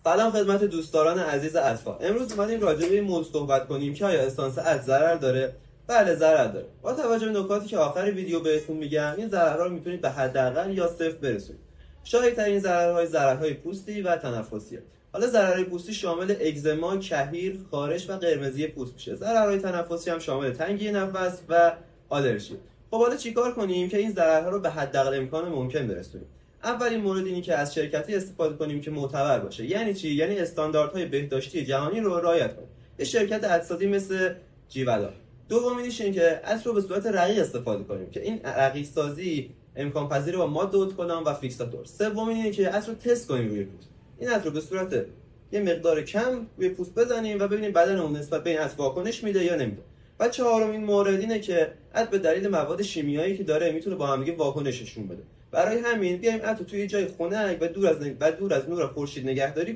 سلام خدمت دوستداران عزیز اطفال. امروز اومدیم راجع به این موضوع صحبت کنیم که آیا اسانس عطر ضرر داره؟ بله ضرر داره. با توجه به نکاتی که آخر ویدیو بهتون میگم، این ضررها رو میتونید به حداقل یا صفر برسونید. شایع‌ترین ضررهای پوستی و تنفسیه. حالا ضررهای پوستی شامل اگزما، کحیر، خارش و قرمزی پوست میشه. ضررهای تنفسی هم شامل تنگی نفس و آلرژی. خب حالا چیکار کنیم که این ضررها رو به حداقل امکان ممکن برسونیم؟ اولین مورد اینه که از شرکتی استفاده کنیم که معتبر باشه. یعنی چی؟ یعنی استانداردهای بهداشتی جهانی رو رعایت کنیم. یه شرکت عطرسازی مثل جیولا. دومینش اینه که عطر رو به صورت رقیق استفاده کنیم که این رقیق سازی امکان پذیره با ماده ادکلام و فیکساتور. سومین اینه که عطر رو تست کنیم روی پوست. این عطر رو به صورت یه مقدار کم روی پوست بزنیم و ببینیم بدنمون نسبت به این عطر واکنش میده یا نمیده. و چهارمین مورد اینه که عطر به دلیل مواد شیمیایی که داره میتونه با هم دیگه واکنش نشون بده. برای همین بیایم عطر توی جای خنک و دور از نور خورشید نگهداری کنیم.